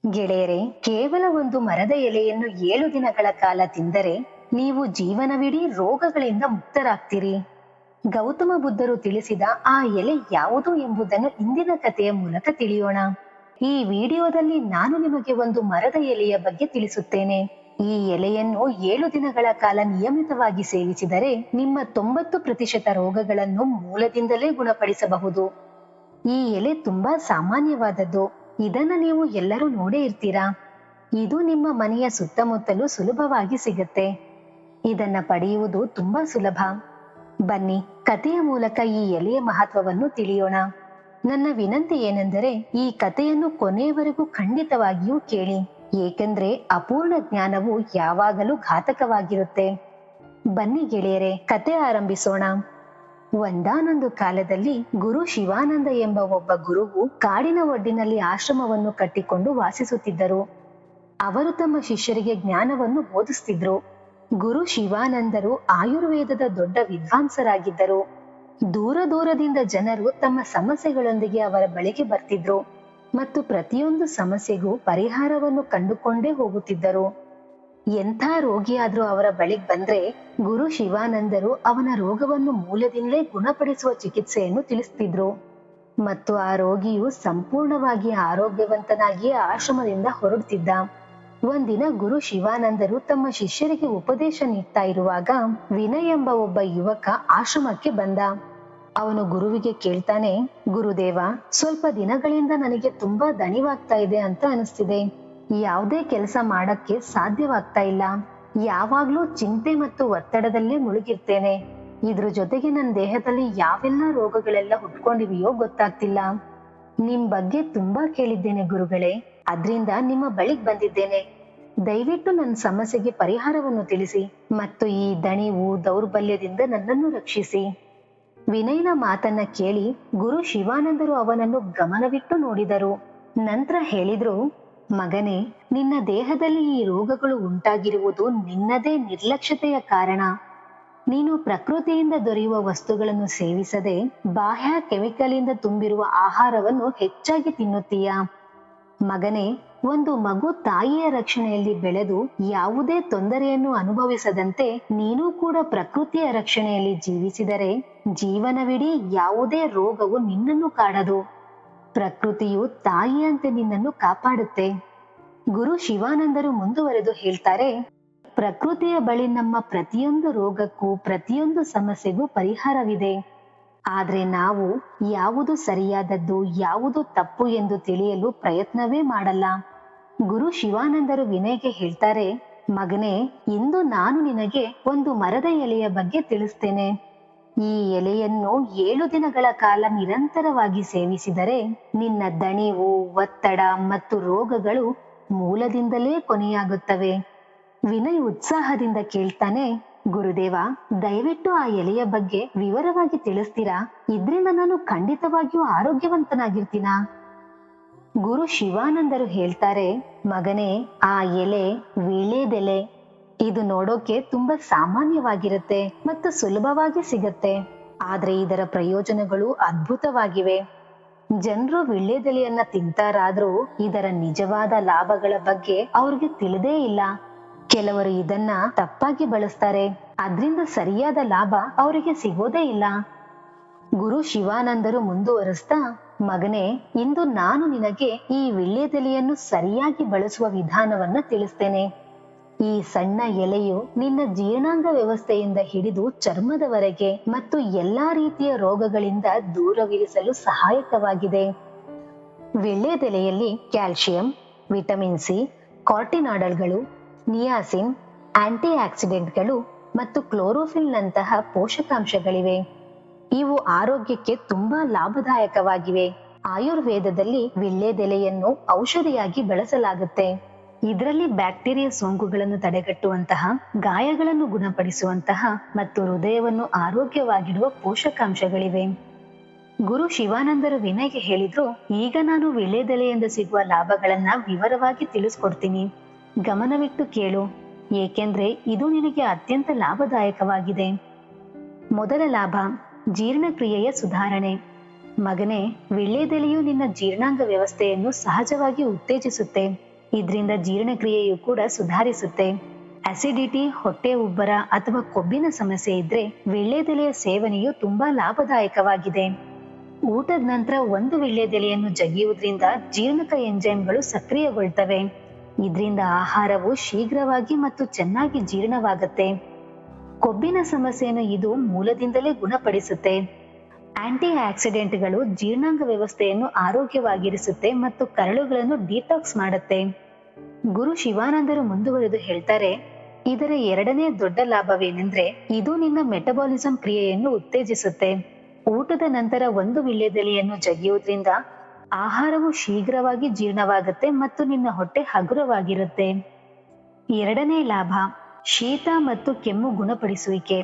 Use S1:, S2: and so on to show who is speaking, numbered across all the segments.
S1: ಗೆಳೆಯರೆ, ಕೇವಲ ಒಂದು ಮರದ ಎಲೆಯನ್ನು 7 ದಿನಗಳ ಕಾಲ ತಿಂದರೆ ನೀವು ಜೀವನವಿಡೀ ರೋಗಗಳಿಂದ ಮುಕ್ತರಾಗ್ತೀರಿ. ಗೌತಮ ಬುದ್ಧರು ತಿಳಿಸಿದ ಆ ಎಲೆ ಯಾವುದು ಎಂಬುದನ್ನು ಇಂದಿನ ಕಥೆಯ ಮೂಲಕ ತಿಳಿಯೋಣ. ಈ ವಿಡಿಯೋದಲ್ಲಿ ನಾನು ನಿಮಗೆ ಒಂದು ಮರದ ಎಲೆಯ ಬಗ್ಗೆ ತಿಳಿಸುತ್ತೇನೆ. ಈ ಎಲೆಯನ್ನು 7 ದಿನಗಳ ಕಾಲ ನಿಯಮಿತವಾಗಿ ಸೇವಿಸಿದರೆ ನಿಮ್ಮ 90% ರೋಗಗಳನ್ನು ಮೂಲದಿಂದಲೇ ಗುಣಪಡಿಸಬಹುದು. ಈ ಎಲೆ ತುಂಬಾ ಸಾಮಾನ್ಯವಾದದ್ದು. ಇದನ್ನ ನೀವು ಎಲ್ಲರೂ ನೋಡೇ ಇರ್ತೀರಾ. ಇದು ನಿಮ್ಮ ಮನೆಯ ಸುತ್ತಮುತ್ತಲೂ ಸುಲಭವಾಗಿ ಸಿಗುತ್ತೆ. ಇದನ್ನ ಪಡೆಯುವುದು ತುಂಬಾ ಸುಲಭ. ಬನ್ನಿ, ಕಥೆಯ ಮೂಲಕ ಈ ಎಲೆಯ ಮಹತ್ವವನ್ನು ತಿಳಿಯೋಣ. ನನ್ನ ವಿನಂತಿ ಏನೆಂದರೆ ಈ ಕಥೆಯನ್ನು ಕೊನೆಯವರೆಗೂ ಖಂಡಿತವಾಗಿಯೂ ಕೇಳಿ, ಏಕೆಂದ್ರೆ ಅಪೂರ್ಣ ಜ್ಞಾನವು ಯಾವಾಗಲೂ ಘಾತಕವಾಗಿರುತ್ತೆ. ಬನ್ನಿ ಗೆಳೆಯರೆ, ಕತೆ ಆರಂಭಿಸೋಣ. ಒಂದಾನೊಂದು ಕಾಲದಲ್ಲಿ ಗುರು ಶಿವಾನಂದ ಎಂಬ ಒಬ್ಬ ಗುರುವು ಕಾಡಿನ ಒಡ್ಡಿನಲ್ಲಿ ಆಶ್ರಮವನ್ನು ಕಟ್ಟಿಕೊಂಡು ವಾಸಿಸುತ್ತಿದ್ದರು. ಅವರು ತಮ್ಮ ಶಿಷ್ಯರಿಗೆ ಜ್ಞಾನವನ್ನು ಬೋಧಿಸುತ್ತಿದ್ರು. ಗುರು ಶಿವಾನಂದರು ಆಯುರ್ವೇದದ ದೊಡ್ಡ ವಿದ್ವಾಂಸರಾಗಿದ್ದರು. ದೂರ ದೂರದಿಂದ ಜನರು ತಮ್ಮ ಸಮಸ್ಯೆಗಳೊಂದಿಗೆ ಅವರ ಬಳಿಗೆ ಬರ್ತಿದ್ರು ಮತ್ತು ಪ್ರತಿಯೊಂದು ಸಮಸ್ಯೆಗೂ ಪರಿಹಾರವನ್ನು ಕಂಡುಕೊಂಡೇ ಹೋಗುತ್ತಿದ್ದರು. ಎಂಥ ರೋಗಿಯಾದ್ರೂ ಅವರ ಬಳಿಗೆ ಬಂದ್ರೆ ಗುರು ಶಿವಾನಂದರು ಅವನ ರೋಗವನ್ನು ಮೂಲದಿಂದಲೇ ಗುಣಪಡಿಸುವ ಚಿಕಿತ್ಸೆಯನ್ನು ತಿಳಿಸ್ತಿದ್ರು ಮತ್ತು ಆ ರೋಗಿಯು ಸಂಪೂರ್ಣವಾಗಿ ಆರೋಗ್ಯವಂತನಾಗಿಯೇ ಆಶ್ರಮದಿಂದ ಹೊರಡ್ತಿದ್ದ. ಒಂದಿನ ಗುರು ಶಿವಾನಂದರು ತಮ್ಮ ಶಿಷ್ಯರಿಗೆ ಉಪದೇಶ ನೀಡ್ತಾ ಇರುವಾಗ ವಿನಯ್ ಎಂಬ ಒಬ್ಬ ಯುವಕ ಆಶ್ರಮಕ್ಕೆ ಬಂದ. ಅವನು ಗುರುವಿಗೆ ಕೇಳ್ತಾನೆ, ಗುರುದೇವ, ಸ್ವಲ್ಪ ದಿನಗಳಿಂದ ನನಗೆ ತುಂಬಾ ದಣಿವಾಗ್ತಾ ಇದೆ ಅಂತ ಅನಿಸ್ತಿದೆ. ಯಾವುದೇ ಕೆಲಸ ಮಾಡಕ್ಕೆ ಸಾಧ್ಯವಾಗ್ತಾ ಇಲ್ಲ. ಯಾವಾಗ್ಲೂ ಚಿಂತೆ ಮತ್ತು ಒತ್ತಡದಲ್ಲೇ ಮುಳುಗಿರ್ತೇನೆ. ಇದ್ರ ಜೊತೆಗೆ ನನ್ನ ದೇಹದಲ್ಲಿ ಯಾವೆಲ್ಲ ರೋಗಗಳೆಲ್ಲ ಹುಟ್ಕೊಂಡಿವೆಯೋ ಗೊತ್ತಾಗ್ತಿಲ್ಲ. ನಿಮ್ ಬಗ್ಗೆ ತುಂಬಾ ಕೇಳಿದ್ದೇನೆ ಗುರುಗಳೇ, ಅದ್ರಿಂದ ನಿಮ್ಮ ಬಳಿಗೆ ಬಂದಿದ್ದೇನೆ. ದಯವಿಟ್ಟು ನನ್ನ ಸಮಸ್ಯೆಗೆ ಪರಿಹಾರವನ್ನು ತಿಳಿಸಿ ಮತ್ತು ಈ ದಣಿವು ದೌರ್ಬಲ್ಯದಿಂದ ನನ್ನನ್ನು ರಕ್ಷಿಸಿ. ವಿನಯ್ನ ಮಾತನ್ನ ಕೇಳಿ ಗುರು ಶಿವಾನಂದರು ಅವನನ್ನು ಗಮನವಿಟ್ಟು ನೋಡಿದರು. ನಂತರ ಹೇಳಿದ್ರು, ಮಗನೇ, ನಿನ್ನ ದೇಹದಲ್ಲಿ ಈ ರೋಗಗಳು ಉಂಟಾಗಿರುವುದು ನಿನ್ನದೇ ನಿರ್ಲಕ್ಷ್ಯತೆಯ ಕಾರಣ. ನೀನು ಪ್ರಕೃತಿಯಿಂದ ದೊರೆಯುವ ವಸ್ತುಗಳನ್ನು ಸೇವಿಸದೆ ಬಾಹ್ಯ ಕೆಮಿಕಲ್ ಇಂದ ತುಂಬಿರುವ ಆಹಾರವನ್ನು ಹೆಚ್ಚಾಗಿ ತಿನ್ನುತ್ತೀಯ. ಮಗನೇ, ಒಂದು ಮಗು ತಾಯಿಯ ರಕ್ಷಣೆಯಲ್ಲಿ ಬೆಳೆದು ಯಾವುದೇ ತೊಂದರೆಯನ್ನು ಅನುಭವಿಸದಂತೆ ನೀನು ಕೂಡ ಪ್ರಕೃತಿಯ ರಕ್ಷಣೆಯಲ್ಲಿ ಜೀವಿಸಿದರೆ ಜೀವನವಿಡೀ ಯಾವುದೇ ರೋಗವು ನಿನ್ನನ್ನು ಕಾಡದು. ಪ್ರಕೃತಿಯು ತಾಯಿಯಂತೆ ನಿನ್ನನ್ನು ಕಾಪಾಡುತ್ತೆ. ಗುರು ಶಿವಾನಂದರು ಮುಂದುವರೆದು ಹೇಳ್ತಾರೆ, ಪ್ರಕೃತಿಯ ಬಳಿ ನಮ್ಮ ಪ್ರತಿಯೊಂದು ರೋಗಕ್ಕೂ ಪ್ರತಿಯೊಂದು ಸಮಸ್ಯೆಗೂ ಪರಿಹಾರವಿದೆ. ಆದ್ರೆ ನಾವು ಯಾವುದು ಸರಿಯಾದದ್ದು ಯಾವುದು ತಪ್ಪು ಎಂದು ತಿಳಿಯಲು ಪ್ರಯತ್ನವೇ ಮಾಡಲ್ಲ. ಗುರು ಶಿವಾನಂದರು ವಿನಯ್ಗೆ ಹೇಳ್ತಾರೆ, ಮಗನೇ, ಇಂದು ನಾನು ನಿನಗೆ ಒಂದು ಮರದ ಎಲೆಯ ಬಗ್ಗೆ ತಿಳಿಸ್ತೇನೆ. ಈ ಎಲೆಯನ್ನು 7 ದಿನಗಳ ಕಾಲ ನಿರಂತರವಾಗಿ ಸೇವಿಸಿದರೆ ನಿನ್ನ ದಣಿವು, ಒತ್ತಡ ಮತ್ತು ರೋಗಗಳು ಮೂಲದಿಂದಲೇ ಕೊನೆಯಾಗುತ್ತವೆ. ವಿನಯ್ ಉತ್ಸಾಹದಿಂದ ಕೇಳ್ತಾನೆ, ಗುರುದೇವ, ದಯವಿಟ್ಟು ಆ ಎಲೆಯ ಬಗ್ಗೆ ವಿವರವಾಗಿ ತಿಳಿಸ್ತೀರಾ? ಇದ್ರಿಂದ ನಾನು ಖಂಡಿತವಾಗಿಯೂ ಆರೋಗ್ಯವಂತನಾಗಿರ್ತೀನ. ಗುರು ಶಿವಾನಂದರು ಹೇಳ್ತಾರೆ, ಮಗನೇ, ಆ ಎಲೆ ವೀಳ್ಯದೆಲೆ. ಇದು ನೋಡೋಕೆ ತುಂಬಾ ಸಾಮಾನ್ಯವಾಗಿರುತ್ತೆ ಮತ್ತು ಸುಲಭವಾಗಿ ಸಿಗತ್ತೆ. ಆದ್ರೆ ಇದರ ಪ್ರಯೋಜನಗಳು ಅದ್ಭುತವಾಗಿವೆ. ಜನರು ವೀಳ್ಯದೆಲೆಯನ್ನ ತಿಂತಾರಾದ್ರೂ ಇದರ ನಿಜವಾದ ಲಾಭಗಳ ಬಗ್ಗೆ ಅವ್ರಿಗೆ ತಿಳಿದೇ ಇಲ್ಲ. ಕೆಲವರು ಇದನ್ನ ತಪ್ಪಾಗಿ ಬಳಸ್ತಾರೆ. ಅದ್ರಿಂದ ಸರಿಯಾದ ಲಾಭ ಅವರಿಗೆ ಸಿಗೋದೇ ಇಲ್ಲ. ಗುರು ಶಿವಾನಂದರು ಮುಂದುವರಿಸ್ತಾ, ಮಗನೇ, ಇಂದು ನಾನು ನಿನಗೆ ಈ ವೀಳ್ಯದೆಲೆಯನ್ನು ಸರಿಯಾಗಿ ಬಳಸುವ ವಿಧಾನವನ್ನ ತಿಳಿಸ್ತೇನೆ. ಈ ಸಣ್ಣ ಎಲೆಯು ನಿನ್ನ ಜೀರ್ಣಾಂಗ ವ್ಯವಸ್ಥೆಯಿಂದ ಹಿಡಿದು ಚರ್ಮದವರೆಗೆ ಮತ್ತು ಎಲ್ಲಾ ರೀತಿಯ ರೋಗಗಳಿಂದ ದೂರವಿರಿಸಲು ಸಹಾಯಕವಾಗಿದೆ. ವೀಳ್ಯದೆಲೆಯಲ್ಲಿ ಕ್ಯಾಲ್ಸಿಯಂ, ವಿಟಮಿನ್ ಸಿ, ಕಾರ್ಟಿನಾಯ್ಡ್ಗಳು, ನಿಯಾಸಿನ್, ಆಂಟಿ ಆಕ್ಸಿಡೆಂಟ್ಗಳು ಮತ್ತು ಕ್ಲೋರೋಫಿಲ್ ನಂತಹ ಪೋಷಕಾಂಶಗಳಿವೆ. ಇವು ಆರೋಗ್ಯಕ್ಕೆ ತುಂಬಾ ಲಾಭದಾಯಕವಾಗಿವೆ. ಆಯುರ್ವೇದದಲ್ಲಿ ವೀಳ್ಯದೆಲೆಯನ್ನು ಔಷಧಿಯಾಗಿ ಬಳಸಲಾಗುತ್ತೆ. ಇದರಲ್ಲಿ ಬ್ಯಾಕ್ಟೀರಿಯಾ ಸೋಂಕುಗಳನ್ನು ತಡೆಗಟ್ಟುವಂತಹ, ಗಾಯಗಳನ್ನು ಗುಣಪಡಿಸುವಂತಹ ಮತ್ತು ಹೃದಯವನ್ನು ಆರೋಗ್ಯವಾಗಿಡುವ ಪೋಷಕಾಂಶಗಳಿವೆ. ಗುರು ಶಿವಾನಂದರು ವಿನಯ್ಗೆ ಹೇಳಿದ್ರು, ಈಗ ನಾನು ವೀಳ್ಯದೆಲೆಯಿಂದ ಸಿಗುವ ಲಾಭಗಳನ್ನ ವಿವರವಾಗಿ ತಿಳಿಸ್ಕೊಡ್ತೀನಿ. ಗಮನವಿಟ್ಟು ಕೇಳು, ಏಕೆಂದ್ರೆ ಇದು ನಿನಗೆ ಅತ್ಯಂತ ಲಾಭದಾಯಕವಾಗಿದೆ. ಮೊದಲ ಲಾಭ, ಜೀರ್ಣಕ್ರಿಯೆಯ ಸುಧಾರಣೆ. ಮಗನೇ, ವೀಳ್ಯದೆಲೆಯು ನಿನ್ನ ಜೀರ್ಣಾಂಗ ವ್ಯವಸ್ಥೆಯನ್ನು ಸಹಜವಾಗಿ ಉತ್ತೇಜಿಸುತ್ತೆ. ಇದರಿಂದ ಜೀರ್ಣಕ್ರಿಯೆಯು ಕೂಡ ಸುಧಾರಿಸುತ್ತೆ. ಅಸಿಡಿಟಿ, ಹೊಟ್ಟೆ ಉಬ್ಬರ ಅಥವಾ ಕೊಬ್ಬಿನ ಸಮಸ್ಯೆ ಇದ್ರೆ ವೀಳ್ಯದೆಲೆಯ ಸೇವನೆಯು ತುಂಬಾ ಲಾಭದಾಯಕವಾಗಿದೆ. ಊಟದ ನಂತರ ಒಂದು ವೀಳ್ಯದೆಲೆಯನ್ನು ಜಗಿಯುವುದರಿಂದ ಜೀರ್ಣಕ ಎಂಜೈಮ್ಗಳು ಸಕ್ರಿಯಗೊಳ್ತವೆ. ಇದರಿಂದ ಆಹಾರವು ಶೀಘ್ರವಾಗಿ ಮತ್ತು ಚೆನ್ನಾಗಿ ಜೀರ್ಣವಾಗುತ್ತೆ. ಕೊಬ್ಬಿನ ಸಮಸ್ಯೆಯನ್ನು ಇದು ಮೂಲದಿಂದಲೇ ಗುಣಪಡಿಸುತ್ತೆ. ಆಂಟಿ ಆಕ್ಸಿಡೆಂಟ್ಗಳು ಜೀರ್ಣಾಂಗ ವ್ಯವಸ್ಥೆಯನ್ನು ಆರೋಗ್ಯವಾಗಿರಿಸುತ್ತೆ ಮತ್ತು ಕರಳುಗಳನ್ನು ಡಿಟಾಕ್ಸ್ ಮಾಡುತ್ತೆ. ಗುರು ಶಿವಾನಂದರು ಮುಂದುವರೆದು ಹೇಳ್ತಾರೆ, ಇದರ ಎರಡನೇ ದೊಡ್ಡ ಲಾಭವೇನೆಂದ್ರೆ ಇದು ನಿನ್ನ ಮೆಟಬಾಲಿಸಂ ಕ್ರಿಯೆಯನ್ನು ಉತ್ತೇಜಿಸುತ್ತೆ. ಊಟದ ನಂತರ ಒಂದು ವೀಳ್ಯದೆಲೆಯನ್ನು ಜಗಿಯುವುದರಿಂದ ಆಹಾರವು ಶೀಘ್ರವಾಗಿ ಜೀರ್ಣವಾಗುತ್ತೆ ಮತ್ತು ನಿನ್ನ ಹೊಟ್ಟೆ ಹಗುರವಾಗಿರುತ್ತೆ. ಎರಡನೇ ಲಾಭ, ಶೀತ ಮತ್ತು ಕೆಮ್ಮು ಗುಣಪಡಿಸುವಿಕೆ.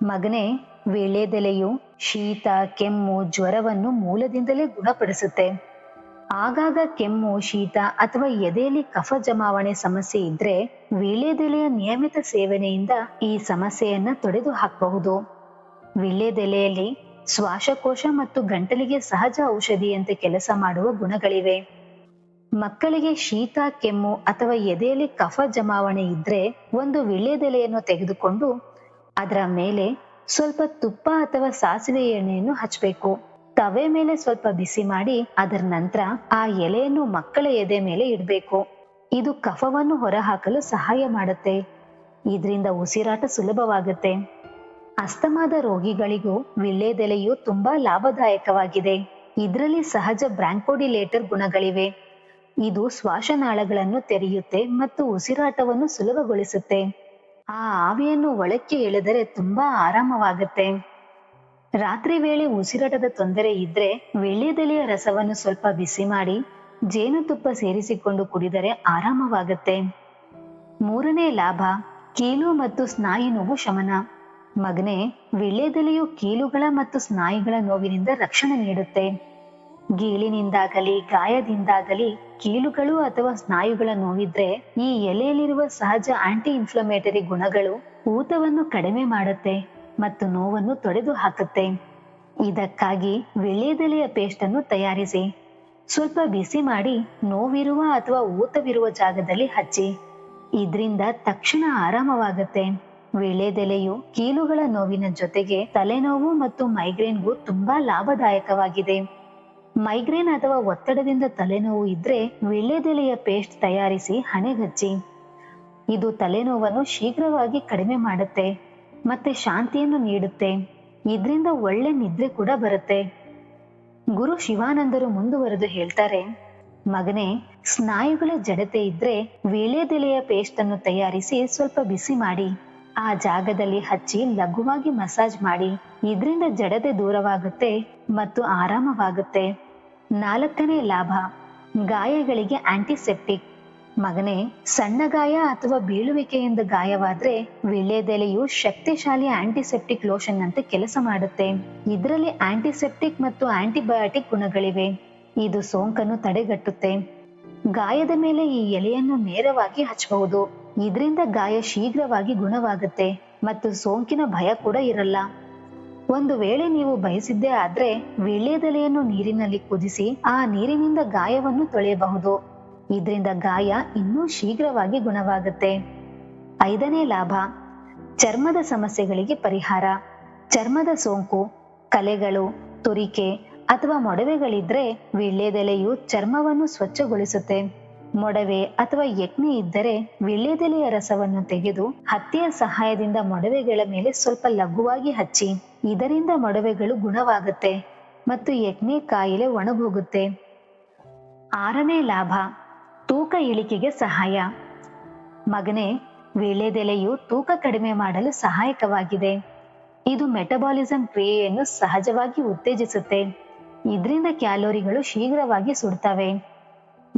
S1: ಮಗನೇ, ವೀಳ್ಯದೆಲೆಯು ಶೀತ, ಕೆಮ್ಮು, ಜ್ವರವನ್ನು ಮೂಲದಿಂದಲೇ ಗುಣಪಡಿಸುತ್ತೆ. ಆಗಾಗ ಕೆಮ್ಮು, ಶೀತ ಅಥವಾ ಎದೆಯಲ್ಲಿ ಕಫ ಜಮಾವಣೆ ಸಮಸ್ಯೆ ಇದ್ರೆ ವೀಳ್ಯದೆಲೆಯ ನಿಯಮಿತ ಸೇವನೆಯಿಂದ ಈ ಸಮಸ್ಯೆಯನ್ನ ತೊಡೆದು ಹಾಕಬಹುದು. ವೀಳ್ಯದೆಲೆಯಲ್ಲಿ ಶ್ವಾಸಕೋಶ ಮತ್ತು ಗಂಟಲಿಗೆ ಸಹಜ ಔಷಧಿಯಂತೆ ಕೆಲಸ ಮಾಡುವ ಗುಣಗಳಿವೆ. ಮಕ್ಕಳಿಗೆ ಶೀತ, ಕೆಮ್ಮು ಅಥವಾ ಎದೆಯಲ್ಲಿ ಕಫ ಜಮಾವಣೆ ಇದ್ರೆ ಒಂದು ವೀಳ್ಯದೆಲೆಯನ್ನು ತೆಗೆದುಕೊಂಡು ಅದರ ಮೇಲೆ ಸ್ವಲ್ಪ ತುಪ್ಪ ಅಥವಾ ಸಾಸಿವೆ ಎಣ್ಣೆಯನ್ನು ಹಚ್ಚಬೇಕು. ತವೆ ಮೇಲೆ ಸ್ವಲ್ಪ ಬಿಸಿ ಮಾಡಿ ಅದರ ನಂತರ ಆ ಎಲೆಯನ್ನು ಮಕ್ಕಳ ಎದೆ ಮೇಲೆ ಇಡಬೇಕು. ಇದು ಕಫವನ್ನು ಹೊರಹಾಕಲು ಸಹಾಯ ಮಾಡುತ್ತೆ. ಇದರಿಂದ ಉಸಿರಾಟ ಸುಲಭವಾಗುತ್ತೆ. ಅಸ್ತಮಾದ ರೋಗಿಗಳಿಗೂ ವೀಳ್ಯದೆಲೆಯು ತುಂಬಾ ಲಾಭದಾಯಕವಾಗಿದೆ. ಇದರಲ್ಲಿ ಸಹಜ ಬ್ರಾಂಕೋಡಿಲೇಟರ್ ಗುಣಗಳಿವೆ. ಇದು ಶ್ವಾಸನಾಳಗಳನ್ನು ತೆರೆಯುತ್ತೆ ಮತ್ತು ಉಸಿರಾಟವನ್ನು ಸುಲಭಗೊಳಿಸುತ್ತೆ. ಆ ಆವಿಯನ್ನು ಒಳಕ್ಕೆ ಎಳೆದರೆ ತುಂಬಾ ಆರಾಮವಾಗುತ್ತೆ. ರಾತ್ರಿ ವೇಳೆ ಉಸಿರಾಟದ ತೊಂದರೆ ಇದ್ರೆ ವೀಳ್ಯದೆಲೆಯ ರಸವನ್ನು ಸ್ವಲ್ಪ ಬಿಸಿ ಮಾಡಿ ಜೇನುತುಪ್ಪ ಸೇರಿಸಿಕೊಂಡು ಕುಡಿದರೆ ಆರಾಮವಾಗುತ್ತೆ. ಮೂರನೇ ಲಾಭ, ಕೀಲು ಮತ್ತು ಸ್ನಾಯು ನೋವು ಶಮನ. ಮಗನೇ, ವೀಳ್ಯದೆಲೆಯು ಕೀಲುಗಳ ಮತ್ತು ಸ್ನಾಯುಗಳ ನೋವಿನಿಂದ ರಕ್ಷಣೆ ನೀಡುತ್ತೆ. ಗೀಳಿನಿಂದಾಗಲಿ ಗಾಯದಿಂದಾಗಲಿ ಕೀಲುಗಳು ಅಥವಾ ಸ್ನಾಯುಗಳ ನೋವಿದ್ರೆ ಈ ಎಲೆಯಲ್ಲಿರುವ ಸಹಜ ಆಂಟಿ ಇನ್ಫ್ಲಮೇಟರಿ ಗುಣಗಳು ಊತವನ್ನು ಕಡಿಮೆ ಮಾಡುತ್ತೆ ಮತ್ತು ನೋವನ್ನು ತೊಡೆದು ಹಾಕುತ್ತೆ. ಇದಕ್ಕಾಗಿ ವೀಳ್ಯದೆಲೆಯ ಪೇಸ್ಟ್ ಅನ್ನು ತಯಾರಿಸಿ ಸ್ವಲ್ಪ ಬಿಸಿ ಮಾಡಿ ನೋವಿರುವ ಅಥವಾ ಊತವಿರುವ ಜಾಗದಲ್ಲಿ ಹಚ್ಚಿ. ಇದರಿಂದ ತಕ್ಷಣ ಆರಾಮವಾಗುತ್ತೆ. ವೀಳ್ಯದೆಲೆಯು ಕೀಲುಗಳ ನೋವಿನ ಜೊತೆಗೆ ತಲೆನೋವು ಮತ್ತು ಮೈಗ್ರೇನ್ಗೂ ತುಂಬಾ ಲಾಭದಾಯಕವಾಗಿದೆ. ಮೈಗ್ರೇನ್ ಅಥವಾ ಒತ್ತಡದಿಂದ ತಲೆನೋವು ಇದ್ರೆ ವೀಳ್ಯದೆಲೆಯ ಪೇಸ್ಟ್ ತಯಾರಿಸಿ ಹಣೆಗಚ್ಚಿ. ಇದು ತಲೆನೋವನ್ನು ಶೀಘ್ರವಾಗಿ ಕಡಿಮೆ ಮಾಡುತ್ತೆ ಮತ್ತೆ ಶಾಂತಿಯನ್ನು ನೀಡುತ್ತೆ. ಇದರಿಂದ ಒಳ್ಳೆ ನಿದ್ರೆ ಕೂಡ ಬರುತ್ತೆ. ಗುರು ಶಿವಾನಂದರು ಮುಂದುವರೆದು ಹೇಳ್ತಾರೆ, ಮಗನೇ, ಸ್ನಾಯುಗಳ ಜಡತೆ ಇದ್ರೆ ವೀಳ್ಯದೆಲೆಯ ಪೇಸ್ಟ್ ಅನ್ನು ತಯಾರಿಸಿ ಸ್ವಲ್ಪ ಬಿಸಿ ಮಾಡಿ ಆ ಜಾಗದಲ್ಲಿ ಹಚ್ಚಿ ಲಘುವಾಗಿ ಮಸಾಜ್ ಮಾಡಿ. ಇದರಿಂದ ಜಡತೆ ದೂರವಾಗುತ್ತೆ ಮತ್ತು ಆರಾಮವಾಗುತ್ತೆ. ನಾಲ್ಕನೇ ಲಾಭ, ಗಾಯಗಳಿಗೆ ಆಂಟಿಸೆಪ್ಟಿಕ್. ಮಗನೇ, ಸಣ್ಣ ಗಾಯ ಅಥವಾ ಬೀಳುವಿಕೆಯಿಂದ ಗಾಯವಾದ್ರೆ ವೀಳ್ಯದೆಲೆಯು ಶಕ್ತಿಶಾಲಿ ಆಂಟಿಸೆಪ್ಟಿಕ್ ಲೋಷನ್ ನಂತೆ ಕೆಲಸ ಮಾಡುತ್ತೆ. ಇದರಲ್ಲಿ ಆಂಟಿಸೆಪ್ಟಿಕ್ ಮತ್ತು ಆಂಟಿಬಯೋಟಿಕ್ ಗುಣಗಳಿವೆ. ಇದು ಸೋಂಕನ್ನು ತಡೆಗಟ್ಟುತ್ತೆ. ಗಾಯದ ಮೇಲೆ ಈ ಎಲೆಯನ್ನು ನೇರವಾಗಿ ಹಚ್ಚಬಹುದು. ಇದರಿಂದ ಗಾಯ ಶೀಘ್ರವಾಗಿ ಗುಣವಾಗುತ್ತೆ ಮತ್ತು ಸೋಂಕಿನ ಭಯ ಕೂಡ ಇರಲ್ಲ. ಒಂದು ವೇಳೆ ನೀವು ಬಯಸಿದ್ದೇ ಆದ್ರೆ ವೀಳ್ಯದೆಲೆಯನ್ನು ನೀರಿನಲ್ಲಿ ಕುದಿಸಿ ಆ ನೀರಿನಿಂದ ಗಾಯವನ್ನು ತೊಳೆಯಬಹುದು. ಇದರಿಂದ ಗಾಯ ಇನ್ನೂ ಶೀಘ್ರವಾಗಿ ಗುಣವಾಗುತ್ತೆ. ಐದನೇ ಲಾಭ, ಚರ್ಮದ ಸಮಸ್ಯೆಗಳಿಗೆ ಪರಿಹಾರ. ಚರ್ಮದ ಸೋಂಕು, ಕಲೆಗಳು, ತುರಿಕೆ ಅಥವಾ ಮೊಡವೆಗಳಿದ್ರೆ ವೀಳ್ಯದೆಲೆಯು ಚರ್ಮವನ್ನು ಸ್ವಚ್ಛಗೊಳಿಸುತ್ತೆ. ಮೊಡವೆ ಅಥವಾ ಎಕ್ನೆ ಇದ್ದರೆ ವೀಳ್ಯದೆಲೆಯ ರಸವನ್ನು ತೆಗೆದು ಹತ್ತಿಯ ಸಹಾಯದಿಂದ ಮೊಡವೆಗಳ ಮೇಲೆ ಸ್ವಲ್ಪ ಲಘುವಾಗಿ ಹಚ್ಚಿ. ಇದರಿಂದ ಮೊಡವೆಗಳು ಗುಣವಾಗುತ್ತೆ ಮತ್ತು ಎಕ್ನೆ ಕಾಯಿಲೆ ಒಣಗೋಗುತ್ತೆ. ಆರನೇ ಲಾಭ, ತೂಕ ಇಳಿಕೆಗೆ ಸಹಾಯ. ಮಗನೇ, ವೀಳ್ಯದೆಲೆಯು ತೂಕ ಕಡಿಮೆ ಮಾಡಲು ಸಹಾಯಕವಾಗಿದೆ. ಇದು ಮೆಟಬಾಲಿಸಂ ಕ್ರಿಯೆಯನ್ನು ಸಹಜವಾಗಿ ಉತ್ತೇಜಿಸುತ್ತೆ. ಇದರಿಂದ ಕ್ಯಾಲೋರಿಗಳು ಶೀಘ್ರವಾಗಿ ಸುಡ್ತವೆ.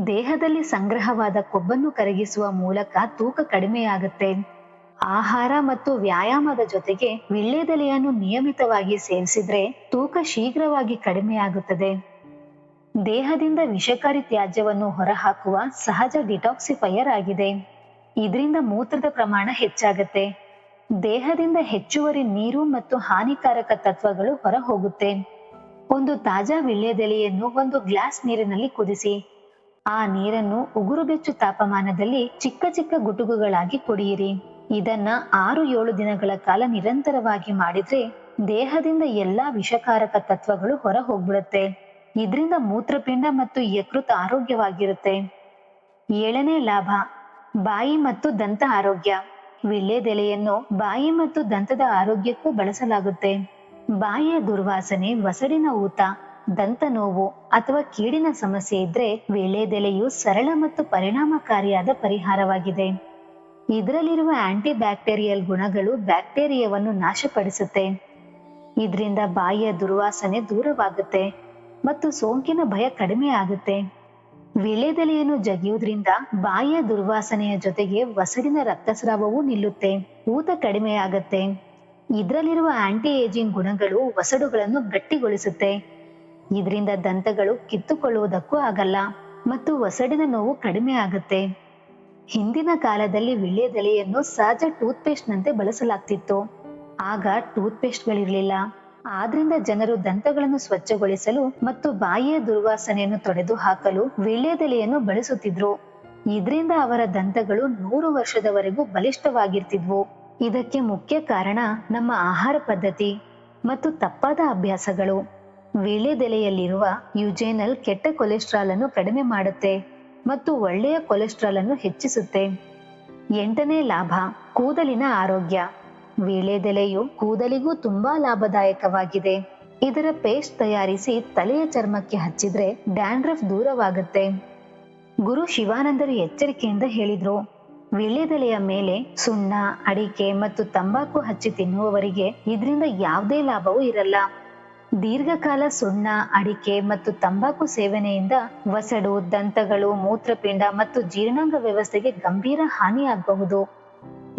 S1: ದೇಹದಲ್ಲಿ ಸಂಗ್ರಹವಾದ ಕೊಬ್ಬನ್ನು ಕರಗಿಸುವ ಮೂಲಕ ತೂಕ ಕಡಿಮೆಯಾಗುತ್ತೆ. ಆಹಾರ ಮತ್ತು ವ್ಯಾಯಾಮದ ಜೊತೆಗೆ ವೀಳ್ಯದೆಲೆಯನ್ನು ನಿಯಮಿತವಾಗಿ ಸೇವಿಸಿದ್ರೆ ತೂಕ ಶೀಘ್ರವಾಗಿ ಕಡಿಮೆಯಾಗುತ್ತದೆ. ದೇಹದಿಂದ ವಿಷಕಾರಿ ತ್ಯಾಜ್ಯವನ್ನು ಹೊರಹಾಕುವ ಸಹಜ ಡಿಟಾಕ್ಸಿಫೈಯರ್ ಆಗಿದೆ. ಇದರಿಂದ ಮೂತ್ರದ ಪ್ರಮಾಣ ಹೆಚ್ಚಾಗುತ್ತೆ. ದೇಹದಿಂದ ಹೆಚ್ಚುವರಿ ನೀರು ಮತ್ತು ಹಾನಿಕಾರಕ ತತ್ವಗಳು ಹೊರ ಹೋಗುತ್ತೆ. ಒಂದು ತಾಜಾ ವೀಳ್ಯದೆಲೆಯನ್ನು ಒಂದು ಗ್ಲಾಸ್ ನೀರಿನಲ್ಲಿ ಕುದಿಸಿ ಆ ನೀರನ್ನು ಉಗುರು ಬೆಚ್ಚು ತಾಪಮಾನದಲ್ಲಿ ಚಿಕ್ಕ ಚಿಕ್ಕ ಗುಟುಗುಗಳಾಗಿ ಕುಡಿಯಿರಿ. ಇದನ್ನ 6-7 ದಿನಗಳ ಕಾಲ ನಿರಂತರವಾಗಿ ಮಾಡಿದ್ರೆ ದೇಹದಿಂದ ಎಲ್ಲಾ ವಿಷಕಾರಕ ತತ್ವಗಳು ಹೊರ ಹೋಗ್ಬಿಡುತ್ತೆ. ಇದರಿಂದ ಮೂತ್ರಪಿಂಡ ಮತ್ತು ಯಕೃತ್ ಆರೋಗ್ಯವಾಗಿರುತ್ತೆ. 7ನೇ ಲಾಭ, ಬಾಯಿ ಮತ್ತು ದಂತ ಆರೋಗ್ಯ. ವೀಳ್ಯದೆಲೆಯನ್ನು ಬಾಯಿ ಮತ್ತು ದಂತದ ಆರೋಗ್ಯಕ್ಕೂ ಬಳಸಲಾಗುತ್ತೆ. ಬಾಯಿಯ ದುರ್ವಾಸನೆ, ವಸಡಿನ ಊತ, ದಂತ ನೋವು ಅಥವಾ ಕೀಡಿನ ಸಮಸ್ಯೆ ಇದ್ರೆ ವೀಳ್ಯದೆಲೆಯು ಸರಳ ಮತ್ತು ಪರಿಣಾಮಕಾರಿಯಾದ ಪರಿಹಾರವಾಗಿದೆ. ಇದರಲ್ಲಿರುವ ಆಂಟಿ ಬ್ಯಾಕ್ಟೀರಿಯಲ್ ಗುಣಗಳು ಬ್ಯಾಕ್ಟೀರಿಯಾವನ್ನು ನಾಶಪಡಿಸುತ್ತೆ. ಇದರಿಂದ ಬಾಯಿಯ ದುರ್ವಾಸನೆ ದೂರವಾಗುತ್ತೆ ಮತ್ತು ಸೋಂಕಿನ ಭಯ ಕಡಿಮೆ ಆಗುತ್ತೆ. ವೀಳ್ಯದೆಲೆಯನ್ನು ಜಗಿಯುವುದರಿಂದ ಬಾಯಿಯ ದುರ್ವಾಸನೆಯ ಜೊತೆಗೆ ವಸಡಿನ ರಕ್ತಸ್ರಾವವೂ ನಿಲ್ಲುತ್ತೆ, ಊತ ಕಡಿಮೆ ಆಗತ್ತೆ. ಇದರಲ್ಲಿರುವ ಆಂಟಿ ಏಜಿಂಗ್ ಗುಣಗಳು ವಸಡುಗಳನ್ನು ಗಟ್ಟಿಗೊಳಿಸುತ್ತೆ. ಇದರಿಂದ ದಂತಗಳು ಕಿತ್ತುಕೊಳ್ಳುವುದಕ್ಕೂ ಆಗಲ್ಲ ಮತ್ತು ವಸಡಿನ ನೋವು ಕಡಿಮೆ ಆಗುತ್ತೆ. ಹಿಂದಿನ ಕಾಲದಲ್ಲಿ ವೀಳ್ಯದೆಲೆಯನ್ನು ಸಹಜ ಟೂತ್ಪೇಸ್ಟ್ ನಂತೆ ಬಳಸಲಾಗ್ತಿತ್ತು. ಆಗ ಟೂತ್ಪೇಸ್ಟ್ಗಳಿರ್ಲಿಲ್ಲ. ಆದ್ರಿಂದ ಜನರು ದಂತಗಳನ್ನು ಸ್ವಚ್ಛಗೊಳಿಸಲು ಮತ್ತು ಬಾಯಿಯ ದುರ್ವಾಸನೆಯನ್ನು ತೊಡೆದು ಹಾಕಲು ವೀಳ್ಯದೆಲೆಯನ್ನು ಬಳಸುತ್ತಿದ್ರು. ಇದರಿಂದ ಅವರ ದಂತಗಳು 100 ವರ್ಷದವರೆಗೂ ಬಲಿಷ್ಠವಾಗಿರ್ತಿದ್ವು. ಇದಕ್ಕೆ ಮುಖ್ಯ ಕಾರಣ ನಮ್ಮ ಆಹಾರ ಪದ್ಧತಿ ಮತ್ತು ತಪ್ಪಾದ ಅಭ್ಯಾಸಗಳು. ವೀಳ್ಯದೆಲೆಯಲ್ಲಿರುವ ಯುಜೆನಲ್ ಕೆಟ್ಟ ಕೊಲೆಸ್ಟ್ರಾಲ್ ಅನ್ನು ಕಡಿಮೆ ಮಾಡುತ್ತೆ ಮತ್ತು ಒಳ್ಳೆಯ ಕೊಲೆಸ್ಟ್ರಾಲ್ ಅನ್ನು ಹೆಚ್ಚಿಸುತ್ತೆ. 8ನೇ ಲಾಭ, ಕೂದಲಿನ ಆರೋಗ್ಯ. ವೀಳ್ಯದೆಲೆಯು ಕೂದಲಿಗೂ ತುಂಬಾ ಲಾಭದಾಯಕವಾಗಿದೆ. ಇದರ ಪೇಸ್ಟ್ ತಯಾರಿಸಿ ತಲೆಯ ಚರ್ಮಕ್ಕೆ ಹಚ್ಚಿದ್ರೆ ಡ್ಯಾಂಡ್ರಫ್ ದೂರವಾಗುತ್ತೆ. ಗುರು ಶಿವಾನಂದರು ಎಚ್ಚರಿಕೆಯಿಂದ ಹೇಳಿದ್ರು, ವೀಳ್ಯದೆಲೆಯ ಮೇಲೆ ಸುಣ್ಣ, ಅಡಿಕೆ ಮತ್ತು ತಂಬಾಕು ಹಚ್ಚಿ ತಿನ್ನುವವರಿಗೆ ಇದರಿಂದ ಯಾವುದೇ ಲಾಭವೂ ಇರಲ್ಲ. ದೀರ್ಘಕಾಲ ಸುಣ್ಣ, ಅಡಿಕೆ ಮತ್ತು ತಂಬಾಕು ಸೇವನೆಯಿಂದ ವಸಡು, ದಂತಗಳು, ಮೂತ್ರಪಿಂಡ ಮತ್ತು ಜೀರ್ಣಾಂಗ ವ್ಯವಸ್ಥೆಗೆ ಗಂಭೀರ ಹಾನಿಯಾಗಬಹುದು.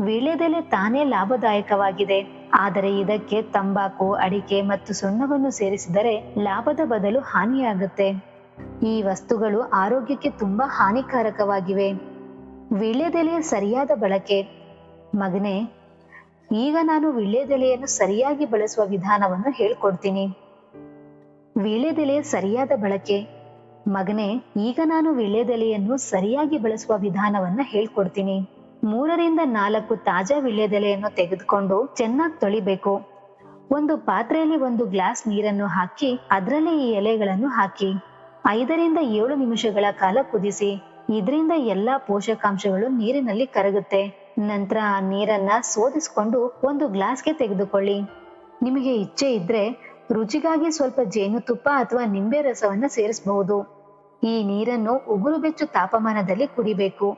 S1: ವೀಳ್ಯದೆಲೆ ತಾನೇ ಲಾಭದಾಯಕವಾಗಿದೆ, ಆದರೆ ಇದಕ್ಕೆ ತಂಬಾಕು, ಅಡಿಕೆ ಮತ್ತು ಸುಣ್ಣವನ್ನು ಸೇರಿಸಿದರೆ ಲಾಭದ ಬದಲು ಹಾನಿಯಾಗುತ್ತೆ. ಈ ವಸ್ತುಗಳು ಆರೋಗ್ಯಕ್ಕೆ ತುಂಬಾ ಹಾನಿಕಾರಕವಾಗಿವೆ. ವೀಳ್ಯದೆಲೆಯ ಸರಿಯಾದ ಬಳಕೆ. ಮಗನೇ, ಈಗ ನಾನು ವೀಳ್ಯದೆಲೆಯನ್ನು ಸರಿಯಾಗಿ ಬಳಸುವ ವಿಧಾನವನ್ನು ಹೇಳ್ಕೊಡ್ತೀನಿ. ವೀಳ್ಯದೆಲೆಯ ಸರಿಯಾದ ಬಳಕೆ. ಮಗನೇ, ಈಗ ನಾನು ವೀಳ್ಯದೆಲೆಯನ್ನು ಸರಿಯಾಗಿ ಬಳಸುವ ವಿಧಾನವನ್ನ ಹೇಳ್ಕೊಡ್ತೀನಿ. 3ರಿಂದ 4 ತಾಜಾ ವೀಳ್ಯದೆಲೆಯನ್ನು ತೆಗೆದುಕೊಂಡು ಚೆನ್ನಾಗಿ ತೊಳಿಬೇಕು. ಒಂದು ಪಾತ್ರೆಯಲ್ಲಿ 1 ಗ್ಲಾಸ್ ನೀರನ್ನು ಹಾಕಿ ಅದರಲ್ಲಿ ಈ ಎಲೆಗಳನ್ನು ಹಾಕಿ 5ರಿಂದ 7 ನಿಮಿಷಗಳ ಕಾಲ ಕುದಿಸಿ. ಇದರಿಂದ ಎಲ್ಲಾ ಪೋಷಕಾಂಶಗಳು ನೀರಿನಲ್ಲಿ ಕರಗುತ್ತೆ. ನಂತರ ಆ ನೀರನ್ನ ಸೋದಿಸ್ಕೊಂಡು 1 ಗ್ಲಾಸ್ಗೆ ತೆಗೆದುಕೊಳ್ಳಿ. ನಿಮಗೆ ಇಚ್ಛೆ ಇದ್ರೆ ರುಚಿಗಾಗಿ ಸ್ವಲ್ಪ ಜೇನುತುಪ್ಪ ಅಥವಾ ನಿಂಬೆ ರಸವನ್ನ ಸೇರಿಸಬಹುದು. ಈ ನೀರನ್ನು ಉಗುರು ಬೆಚ್ಚು ತಾಪಮಾನದಲ್ಲಿ ಕುಡಿಬೇಕು.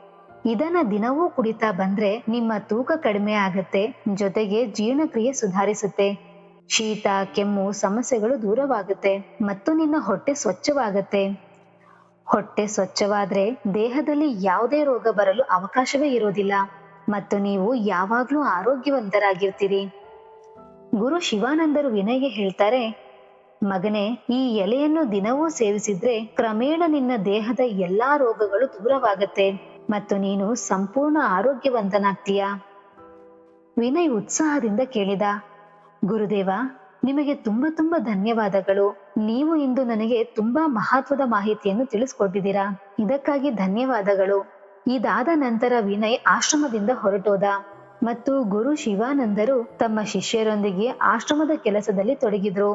S1: ಇದನ್ನ ದಿನವೂ ಕುಡಿತಾ ಬಂದ್ರೆ ನಿಮ್ಮ ತೂಕ ಕಡಿಮೆ ಆಗತ್ತೆ, ಜೊತೆಗೆ ಜೀರ್ಣಕ್ರಿಯೆ ಸುಧಾರಿಸುತ್ತೆ. ಶೀತ, ಕೆಮ್ಮು ಸಮಸ್ಯೆಗಳು ದೂರವಾಗುತ್ತೆ ಮತ್ತು ನಿನ್ನ ಹೊಟ್ಟೆ ಸ್ವಚ್ಛವಾಗತ್ತೆ. ಹೊಟ್ಟೆ ಸ್ವಚ್ಛವಾದ್ರೆ ದೇಹದಲ್ಲಿ ಯಾವುದೇ ರೋಗ ಬರಲು ಅವಕಾಶವೇ ಇರೋದಿಲ್ಲ ಮತ್ತು ನೀವು ಯಾವಾಗ್ಲೂ ಆರೋಗ್ಯವಂತರಾಗಿರ್ತೀರಿ. ಗುರು ಶಿವಾನಂದರು ವಿನಯ್ಗೆ ಹೇಳ್ತಾರೆ, ಮಗನೇ, ಈ ಎಲೆಯನ್ನು ದಿನವೂ ಸೇವಿಸಿದ್ರೆ ಕ್ರಮೇಣ ನಿನ್ನ ದೇಹದ ಎಲ್ಲಾ ರೋಗಗಳು ದೂರವಾಗತ್ತೆ ಮತ್ತು ನೀನು ಸಂಪೂರ್ಣ ಆರೋಗ್ಯವಂತನಾಗ್ತೀಯ. ವಿನಯ್ ಉತ್ಸಾಹದಿಂದ ಕೇಳಿದ, ಗುರುದೇವ, ನಿಮಗೆ ತುಂಬಾ ಧನ್ಯವಾದಗಳು. ನೀವು ಇಂದು ನನಗೆ ತುಂಬಾ ಮಹತ್ವದ ಮಾಹಿತಿಯನ್ನು ತಿಳಿಸ್ಕೊಟ್ಟಿದ್ದೀರಾ. ಇದಕ್ಕಾಗಿ ಧನ್ಯವಾದಗಳು. ಇದಾದ ನಂತರ ವಿನಯ್ ಆಶ್ರಮದಿಂದ ಹೊರಟೋದ ಮತ್ತು ಗುರು ಶಿವಾನಂದರು ತಮ್ಮ ಶಿಷ್ಯರೊಂದಿಗೆ ಆಶ್ರಮದ ಕೆಲಸದಲ್ಲಿ ತೊಡಗಿದ್ರು.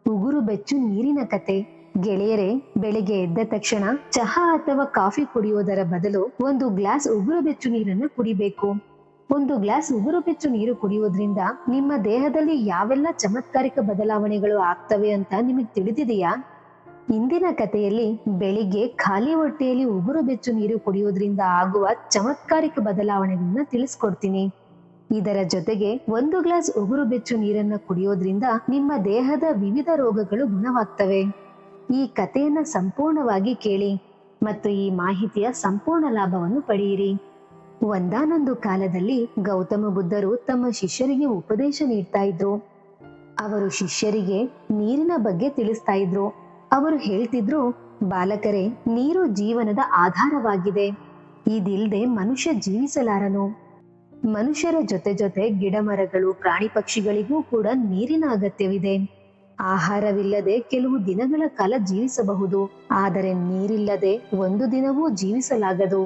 S1: ಉಗುರು ಬೆಚ್ಚು ನೀರಿನ ಕತೆ. ಗೆಳೆಯರೇ, ಬೆಳಿಗ್ಗೆ ಎದ್ದ ತಕ್ಷಣ ಚಹಾ ಅಥವಾ ಕಾಫಿ ಕುಡಿಯೋದರ ಬದಲು 1 ಗ್ಲಾಸ್ ಉಗುರು ಬೆಚ್ಚು ನೀರನ್ನು ಕುಡಿಬೇಕು. 1 ಗ್ಲಾಸ್ ಉಗುರು ಬೆಚ್ಚು ನೀರು ಕುಡಿಯೋದ್ರಿಂದ ನಿಮ್ಮ ದೇಹದಲ್ಲಿ ಯಾವೆಲ್ಲ ಚಮತ್ಕಾರಿಕ ಬದಲಾವಣೆಗಳು ಆಗ್ತವೆ ಅಂತ ನಿಮಗೆ ತಿಳಿದಿದೆಯಾ? ಇಂದಿನ ಕಥೆಯಲ್ಲಿ ಬೆಳಿಗ್ಗೆ ಖಾಲಿ ಹೊಟ್ಟೆಯಲ್ಲಿ ಉಗುರು ಬೆಚ್ಚು ನೀರು ಕುಡಿಯೋದ್ರಿಂದ ಆಗುವ ಚಮತ್ಕಾರಿಕ ಬದಲಾವಣೆಗಳನ್ನ ತಿಳಿಸ್ಕೊಡ್ತೀನಿ. ಇದರ ಜೊತೆಗೆ 1 ಗ್ಲಾಸ್ ಉಗುರು ಬೆಚ್ಚು ನೀರನ್ನು ಕುಡಿಯೋದ್ರಿಂದ ನಿಮ್ಮ ದೇಹದ ವಿವಿಧ ರೋಗಗಳು ಗುಣವಾಗ್ತವೆ. ಈ ಕಥೆಯನ್ನ ಸಂಪೂರ್ಣವಾಗಿ ಕೇಳಿ ಮತ್ತು ಈ ಮಾಹಿತಿಯ ಸಂಪೂರ್ಣ ಲಾಭವನ್ನು ಪಡೆಯಿರಿ. ಒಂದಾನೊಂದು ಕಾಲದಲ್ಲಿ ಗೌತಮ ಬುದ್ಧರು ತಮ್ಮ ಶಿಷ್ಯರಿಗೆ ಉಪದೇಶ ನೀಡ್ತಾ ಇದ್ರು. ಅವರು ಶಿಷ್ಯರಿಗೆ ನೀರಿನ ಬಗ್ಗೆ ತಿಳಿಸ್ತಾ ಇದ್ರು. ಅವರು ಹೇಳ್ತಿದ್ರು, ಬಾಲಕರೇ, ನೀರು ಜೀವನದ ಆಧಾರವಾಗಿದೆ. ಇದಿಲ್ಲದೆ ಮನುಷ್ಯ ಜೀವಿಸಲಾರನು. ಮನುಷ್ಯರ ಜೊತೆ ಗಿಡ ಮರಗಳು, ಪ್ರಾಣಿ ಪಕ್ಷಿಗಳಿಗೂ ಕೂಡ ನೀರಿನ ಅಗತ್ಯವಿದೆ. ಆಹಾರವಿಲ್ಲದೆ ಕೆಲವು ದಿನಗಳ ಕಾಲ ಜೀವಿಸಬಹುದು, ಆದರೆ ನೀರಿಲ್ಲದೆ ಒಂದು ದಿನವೂ ಜೀವಿಸಲಾಗದು.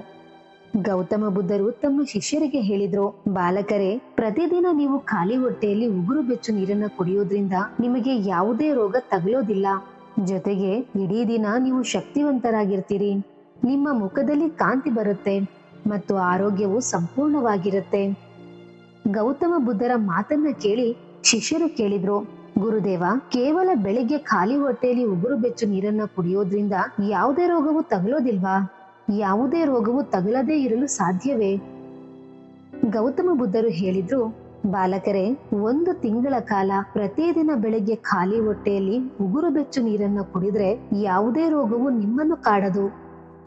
S1: ಗೌತಮ ಬುದ್ಧರು ತಮ್ಮ ಶಿಷ್ಯರಿಗೆ ಹೇಳಿದ್ರು, ಬಾಲಕರೇ, ಪ್ರತಿದಿನ ನೀವು ಖಾಲಿ ಹೊಟ್ಟೆಯಲ್ಲಿ ಉಗುರು ಬೆಚ್ಚು ನೀರನ್ನ ಕುಡಿಯೋದ್ರಿಂದ ನಿಮಗೆ ಯಾವುದೇ ರೋಗ ತಗುಲೋದಿಲ್ಲ. ಜೊತೆಗೆ ಇಡೀ ದಿನ ನೀವು ಶಕ್ತಿವಂತರಾಗಿರ್ತೀರಿ. ನಿಮ್ಮ ಮುಖದಲ್ಲಿ ಕಾಂತಿ ಬರುತ್ತೆ ಮತ್ತು ಆರೋಗ್ಯವು ಸಂಪೂರ್ಣವಾಗಿರುತ್ತೆ. ಗೌತಮ ಬುದ್ಧರ ಮಾತನ್ನ ಕೇಳಿ ಶಿಷ್ಯರು ಕೇಳಿದ್ರು, ಗುರುದೇವ, ಕೇವಲ ಬೆಳಿಗ್ಗೆ ಖಾಲಿ ಹೊಟ್ಟೆಯಲ್ಲಿ ಉಗುರು ಬೆಚ್ಚು ನೀರನ್ನ ಕುಡಿಯೋದ್ರಿಂದ ಯಾವುದೇ ರೋಗವು ತಗುಲೋದಿಲ್ವಾ? ಯಾವುದೇ ರೋಗವು ತಗುಲದೇ ಇರಲು ಸಾಧ್ಯವೇ? ಗೌತಮ ಬುದ್ಧರು ಹೇಳಿದ್ರು, ಬಾಲಕರೇ, 1 ತಿಂಗಳ ಕಾಲ ಪ್ರತಿದಿನ ಬೆಳಿಗ್ಗೆ ಖಾಲಿ ಹೊಟ್ಟೆಯಲ್ಲಿ ಉಗುರು ಬೆಚ್ಚು ನೀರನ್ನು ಕುಡಿದ್ರೆ ಯಾವುದೇ ರೋಗವು ನಿಮ್ಮನ್ನು ಕಾಡದು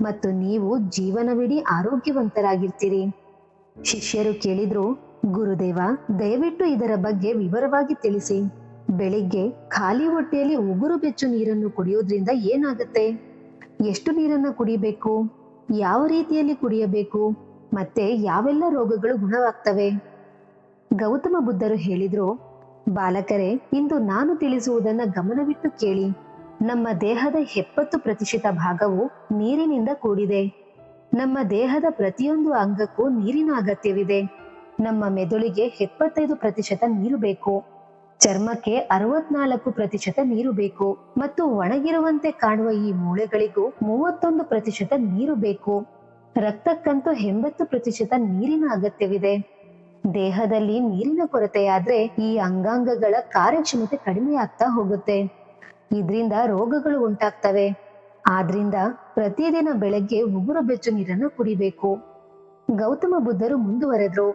S1: ಮತ್ತು ನೀವು ಜೀವನವಿಡೀ ಆರೋಗ್ಯವಂತರಾಗಿರ್ತೀರಿ. ಶಿಷ್ಯರು ಕೇಳಿದ್ರು, ಗುರುದೇವ, ದಯವಿಟ್ಟು ಇದರ ಬಗ್ಗೆ ವಿವರವಾಗಿ ತಿಳಿಸಿ. ಬೆಳಿಗ್ಗೆ ಖಾಲಿ ಹೊಟ್ಟೆಯಲ್ಲಿ ಉಗುರು ಬೆಚ್ಚು ನೀರನ್ನು ಕುಡಿಯೋದ್ರಿಂದ ಏನಾಗುತ್ತೆ? ಎಷ್ಟು ನೀರನ್ನು ಕುಡಿಬೇಕು? ಯಾವ ರೀತಿಯಲ್ಲಿ ಕುಡಿಯಬೇಕು? ಮತ್ತೆ ಯಾವೆಲ್ಲ ರೋಗಗಳು ಗುಣವಾಗ್ತವೆ? ಗೌತಮ ಬುದ್ಧರು ಹೇಳಿದ್ರು, ಬಾಲಕರೇ, ಇಂದು ನಾನು ತಿಳಿಸುವುದನ್ನ ಗಮನವಿಟ್ಟು ಕೇಳಿ. ನಮ್ಮ ದೇಹದ 70% ಭಾಗವು ನೀರಿನಿಂದ ಕೂಡಿದೆ. ನಮ್ಮ ದೇಹದ ಪ್ರತಿಯೊಂದು ಅಂಗಕ್ಕೂ ನೀರಿನ ಅಗತ್ಯವಿದೆ. ನಮ್ಮ ಮೆದುಳಿಗೆ 75% ನೀರು ಬೇಕು. ಚರ್ಮಕ್ಕೆ 64% ನೀರು ಬೇಕು ಮತ್ತು ಒಣಗಿರುವಂತೆ ಕಾಣುವ ಈ ಮೂಳೆಗಳಿಗೂ 31% ನೀರು ಬೇಕು. ರಕ್ತಕ್ಕಂತೂ 80% ನೀರಿನ ಅಗತ್ಯವಿದೆ. ದೇಹದಲ್ಲಿ ನೀರಿನ ಕೊರತೆಯಾದ್ರೆ ಈ ಅಂಗಾಂಗಗಳ ಕಾರ್ಯಕ್ಷಮತೆ ಕಡಿಮೆ ಆಗ್ತಾ ಹೋಗುತ್ತೆ. ಇದರಿಂದ ರೋಗಗಳು ಉಂಟಾಗ್ತವೆ. ಆದ್ರಿಂದ ಪ್ರತಿದಿನ ಬೆಳಗ್ಗೆ ಉಗುರು ಬೆಚ್ಚು ನೀರನ್ನು ಕುಡಿಬೇಕು. ಗೌತಮ ಬುದ್ಧರು ಮುಂದುವರೆದ್ರು,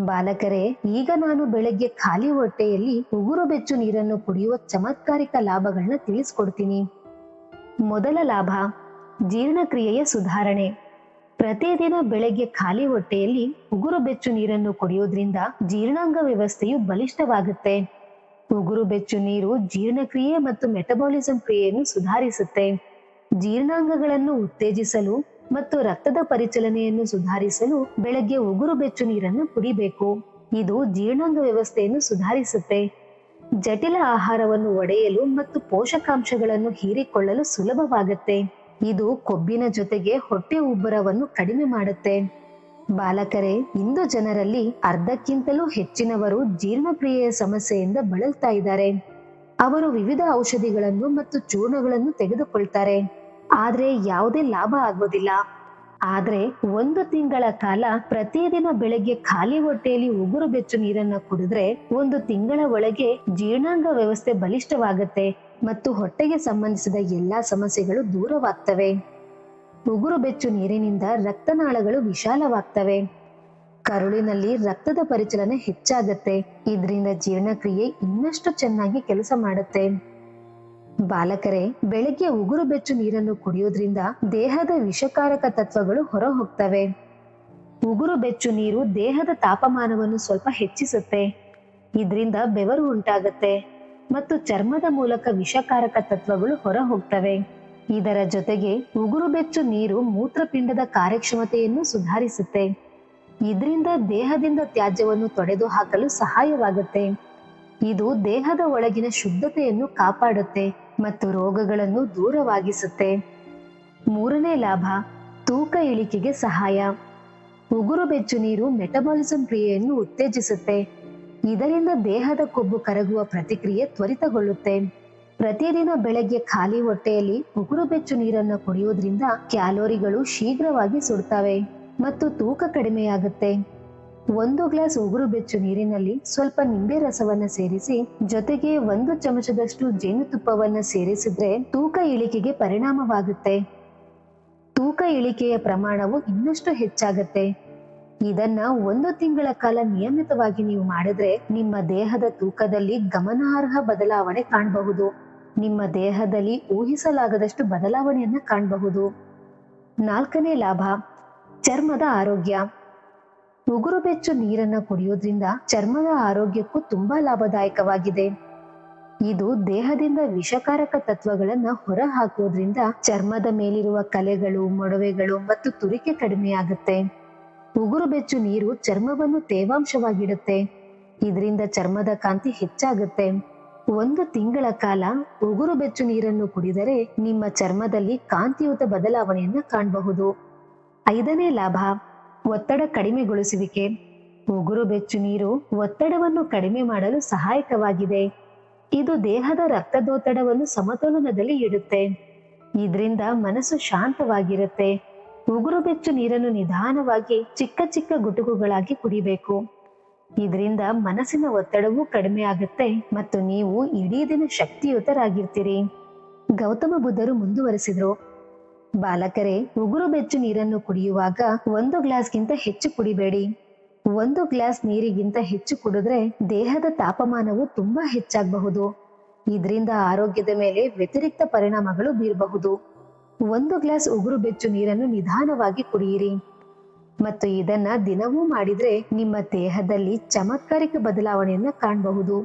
S1: ಬಾಲಕರೇ, ಈಗ ನಾನು ಬೆಳಗ್ಗೆ ಖಾಲಿ ಹೊಟ್ಟೆಯಲ್ಲಿ ಉಗುರು ಬೆಚ್ಚು ನೀರನ್ನು ಕುಡಿಯುವ ಚಮತ್ಕಾರಿಕ ಲಾಭಗಳನ್ನ ತಿಳಿಸ್ಕೊಡ್ತೀನಿ. ಮೊದಲ ಲಾಭ, ಜೀರ್ಣಕ್ರಿಯೆಯ ಸುಧಾರಣೆ. ಪ್ರತಿದಿನ ಬೆಳಗ್ಗೆ ಖಾಲಿ ಹೊಟ್ಟೆಯಲ್ಲಿ ಉಗುರು ಬೆಚ್ಚು ನೀರನ್ನು ಕುಡಿಯೋದ್ರಿಂದ ಜೀರ್ಣಾಂಗ ವ್ಯವಸ್ಥೆಯು ಬಲಿಷ್ಠವಾಗುತ್ತೆ. ಉಗುರು ಬೆಚ್ಚು ನೀರು ಜೀರ್ಣಕ್ರಿಯೆ ಮತ್ತು ಮೆಟಬಾಲಿಸಂ ಕ್ರಿಯೆಯನ್ನು ಸುಧಾರಿಸುತ್ತೆ. ಜೀರ್ಣಾಂಗಗಳನ್ನು ಉತ್ತೇಜಿಸಲು ಮತ್ತು ರಕ್ತದ ಪರಿಚಲನೆಯನ್ನು ಸುಧಾರಿಸಲು ಬೆಳಗ್ಗೆ ಉಗುರು ಬೆಚ್ಚು ನೀರನ್ನು ಕುಡಿಬೇಕು. ಇದು ಜೀರ್ಣಾಂಗ ವ್ಯವಸ್ಥೆಯನ್ನು ಸುಧಾರಿಸುತ್ತೆ. ಜಟಿಲ ಆಹಾರವನ್ನು ಒಡೆಯಲು ಮತ್ತು ಪೋಷಕಾಂಶಗಳನ್ನು ಹೀರಿಕೊಳ್ಳಲು ಸುಲಭವಾಗುತ್ತೆ. ಇದು ಕೊಬ್ಬಿನ ಜೊತೆಗೆ ಹೊಟ್ಟೆ ಉಬ್ಬರವನ್ನು ಕಡಿಮೆ ಮಾಡುತ್ತೆ. ಬಾಲಕರೇ, ಇಂದು ಜನರಲ್ಲಿ ಅರ್ಧಕ್ಕಿಂತಲೂ ಹೆಚ್ಚಿನವರು ಜೀರ್ಣಕ್ರಿಯೆಯ ಸಮಸ್ಯೆಯಿಂದ ಬಳಲ್ತಾ ಇದ್ದಾರೆ. ಅವರು ವಿವಿಧ ಔಷಧಿಗಳನ್ನು ಮತ್ತು ಚೂರ್ಣಗಳನ್ನು ತೆಗೆದುಕೊಳ್ತಾರೆ, ಆದ್ರೆ ಯಾವುದೇ ಲಾಭ ಆಗೋದಿಲ್ಲ. ಆದ್ರೆ 1 ತಿಂಗಳ ಕಾಲ ಪ್ರತಿದಿನ ಬೆಳಗ್ಗೆ ಖಾಲಿ ಹೊಟ್ಟೆಯಲ್ಲಿ ಉಗುರು ಬೆಚ್ಚು ನೀರನ್ನ ಕುಡಿದ್ರೆ 1 ತಿಂಗಳ ಒಳಗೆ ಜೀರ್ಣಾಂಗ ವ್ಯವಸ್ಥೆ ಬಲಿಷ್ಠವಾಗುತ್ತೆ ಮತ್ತು ಹೊಟ್ಟೆಗೆ ಸಂಬಂಧಿಸಿದ ಎಲ್ಲಾ ಸಮಸ್ಯೆಗಳು ದೂರವಾಗ್ತವೆ. ಉಗುರು ಬೆಚ್ಚು ನೀರಿನಿಂದ ರಕ್ತನಾಳಗಳು ವಿಶಾಲವಾಗ್ತವೆ. ಕರುಳಿನಲ್ಲಿ ರಕ್ತದ ಪರಿಚಲನೆ ಹೆಚ್ಚಾಗತ್ತೆ. ಇದರಿಂದ ಜೀರ್ಣಕ್ರಿಯೆ ಇನ್ನಷ್ಟು ಚೆನ್ನಾಗಿ ಕೆಲಸ ಮಾಡುತ್ತೆ. ಬಾಲಕರೇ, ಬೆಳಗ್ಗೆ ಉಗುರು ಬೆಚ್ಚು ನೀರನ್ನು ಕುಡಿಯೋದ್ರಿಂದ ದೇಹದ ವಿಷಕಾರಕ ತತ್ವಗಳು ಹೊರ ಹೋಗ್ತವೆ. ಉಗುರು ಬೆಚ್ಚು ನೀರು ದೇಹದ ತಾಪಮಾನವನ್ನು ಸ್ವಲ್ಪ ಹೆಚ್ಚಿಸುತ್ತೆ. ಇದರಿಂದ ಬೆವರು ಉಂಟಾಗತ್ತೆ ಮತ್ತು ಚರ್ಮದ ಮೂಲಕ ವಿಷಕಾರಕ ತತ್ವಗಳು ಹೊರ ಹೋಗ್ತವೆ. ಇದರ ಜೊತೆಗೆ ಉಗುರು ಬೆಚ್ಚು ನೀರು ಮೂತ್ರಪಿಂಡದ ಕಾರ್ಯಕ್ಷಮತೆಯನ್ನು ಸುಧಾರಿಸುತ್ತೆ. ಇದರಿಂದ ದೇಹದಿಂದ ತ್ಯಾಜ್ಯವನ್ನು ತೊಡೆದು ಹಾಕಲು ಸಹಾಯವಾಗುತ್ತೆ. ಇದು ದೇಹದ ಒಳಗಿನ ಶುದ್ಧತೆಯನ್ನು ಕಾಪಾಡುತ್ತೆ ಮತ್ತು ರೋಗಗಳನ್ನು ದೂರವಾಗಿಸುತ್ತೆ. ಮೂರನೇ ಲಾಭ, ತೂಕ ಇಳಿಕೆಗೆ ಸಹಾಯ. ಉಗುರು ಬೆಚ್ಚು ನೀರು ಮೆಟಬಾಲಿಸಂ ಕ್ರಿಯೆಯನ್ನು ಉತ್ತೇಜಿಸುತ್ತೆ. ಇದರಿಂದ ದೇಹದ ಕೊಬ್ಬು ಕರಗುವ ಪ್ರತಿಕ್ರಿಯೆ ತ್ವರಿತಗೊಳ್ಳುತ್ತೆ. ಪ್ರತಿದಿನ ಬೆಳಗ್ಗೆ ಖಾಲಿ ಹೊಟ್ಟೆಯಲ್ಲಿ ಉಗುರು ಬೆಚ್ಚು ನೀರನ್ನು ಕುಡಿಯೋದ್ರಿಂದ ಕ್ಯಾಲೋರಿಗಳು ಶೀಘ್ರವಾಗಿ ಸುಡ್ತವೆ ಮತ್ತು ತೂಕ ಕಡಿಮೆಯಾಗುತ್ತೆ. 1 ಗ್ಲಾಸ್ ಉಗುರು ಬೆಚ್ಚು ನೀರಿನಲ್ಲಿ ಸ್ವಲ್ಪ ನಿಂಬೆ ರಸವನ್ನ ಸೇರಿಸಿ ಜೊತೆಗೆ 1 ಚಮಚದಷ್ಟು ಜೇನುತುಪ್ಪವನ್ನ ಸೇರಿಸಿದ್ರೆ ತೂಕ ಇಳಿಕೆಗೆ ಪರಿಣಾಮವಾಗುತ್ತೆ. ತೂಕ ಇಳಿಕೆಯ ಪ್ರಮಾಣವು ಇನ್ನಷ್ಟು ಹೆಚ್ಚಾಗತ್ತೆ. ಇದನ್ನ 1 ತಿಂಗಳ ಕಾಲ ನಿಯಮಿತವಾಗಿ ನೀವು ಮಾಡಿದ್ರೆ ನಿಮ್ಮ ದೇಹದ ತೂಕದಲ್ಲಿ ಗಮನಾರ್ಹ ಬದಲಾವಣೆ ಕಾಣಬಹುದು. ನಿಮ್ಮ ದೇಹದಲ್ಲಿ ಊಹಿಸಲಾಗದಷ್ಟು ಬದಲಾವಣೆಯನ್ನ ಕಾಣಬಹುದು. 4ನೇ ಲಾಭ, ಚರ್ಮದ ಆರೋಗ್ಯ. ಉಗುರು ಬೆಚ್ಚು ನೀರನ್ನ ಕುಡಿಯೋದ್ರಿಂದ ಚರ್ಮದ ಆರೋಗ್ಯಕ್ಕೂ ತುಂಬಾ ಲಾಭದಾಯಕವಾಗಿದೆ. ಇದು ದೇಹದಿಂದ ವಿಷಕಾರಕ ತತ್ವಗಳನ್ನ ಹೊರ ಹಾಕೋದ್ರಿಂದ ಚರ್ಮದ ಮೇಲಿರುವ ಕಲೆಗಳು, ಮೊಡವೆಗಳು ಮತ್ತು ತುರಿಕೆ ಕಡಿಮೆಯಾಗುತ್ತೆ. ಉಗುರು ಬೆಚ್ಚು ನೀರು ಚರ್ಮವನ್ನು ತೇವಾಂಶವಾಗಿಡುತ್ತೆ. ಇದರಿಂದ ಚರ್ಮದ ಕಾಂತಿ ಹೆಚ್ಚಾಗುತ್ತೆ. 1 ತಿಂಗಳ ಕಾಲ ಉಗುರು ಬೆಚ್ಚು ನೀರನ್ನು ಕುಡಿದರೆ ನಿಮ್ಮ ಚರ್ಮದಲ್ಲಿ ಕಾಂತಿಯುತ ಬದಲಾವಣೆಯನ್ನ ಕಾಣಬಹುದು. 5ನೇ ಲಾಭ, ಒತ್ತಡ ಕಡಿಮೆಗೊಳಿಸುವಿಕೆ. ಉಗುರು ಬೆಚ್ಚು ನೀರು ಒತ್ತಡವನ್ನು ಕಡಿಮೆ ಮಾಡಲು ಸಹಾಯಕವಾಗಿದೆ. ಇದು ದೇಹದ ರಕ್ತದೊತ್ತಡವನ್ನು ಸಮತೋಲನದಲ್ಲಿ ಇಡುತ್ತೆ. ಇದರಿಂದ ಮನಸ್ಸು ಶಾಂತವಾಗಿರುತ್ತೆ. ಉಗುರು ಬೆಚ್ಚು ನೀರನ್ನು ನಿಧಾನವಾಗಿ ಚಿಕ್ಕ ಚಿಕ್ಕ ಗುಟುಕುಗಳಾಗಿ ಕುಡಿಬೇಕು. ಇದರಿಂದ ಮನಸ್ಸಿನ ಒತ್ತಡವೂ ಕಡಿಮೆ ಆಗುತ್ತೆ ಮತ್ತು ನೀವು ಇಡೀ ದಿನ ಶಕ್ತಿಯುತರಾಗಿರ್ತೀರಿ. ಗೌತಮ ಬುದ್ಧರು ಮುಂದುವರೆಸಿದ್ರು, ಬಾಲಕರೇ, ಉಗುರು ಬೆಚ್ಚು ನೀರನ್ನು ಕುಡಿಯುವಾಗ 1 ಗ್ಲಾಸ್ಗಿಂತ ಹೆಚ್ಚು ಕುಡಿಬೇಡಿ. 1 ಗ್ಲಾಸ್ ನೀರಿಗಿಂತ ಹೆಚ್ಚು ಕುಡಿದ್ರೆ ದೇಹದ ತಾಪಮಾನವು ತುಂಬಾ ಹೆಚ್ಚಾಗಬಹುದು. ಇದರಿಂದ ಆರೋಗ್ಯದ ಮೇಲೆ ವ್ಯತಿರಿಕ್ತ ಪರಿಣಾಮಗಳು ಬೀರಬಹುದು. 1 ಗ್ಲಾಸ್ ಉಗುರು ಬೆಚ್ಚು ನೀರನ್ನು ನಿಧಾನವಾಗಿ ಕುಡಿಯಿರಿ ಮತ್ತು ಇದನ್ನ ದಿನವೂ ಮಾಡಿದ್ರೆ ನಿಮ್ಮ ದೇಹದಲ್ಲಿ ಚಮತ್ಕಾರಿಕ ಬದಲಾವಣೆಯನ್ನ ಕಾಣಬಹುದು.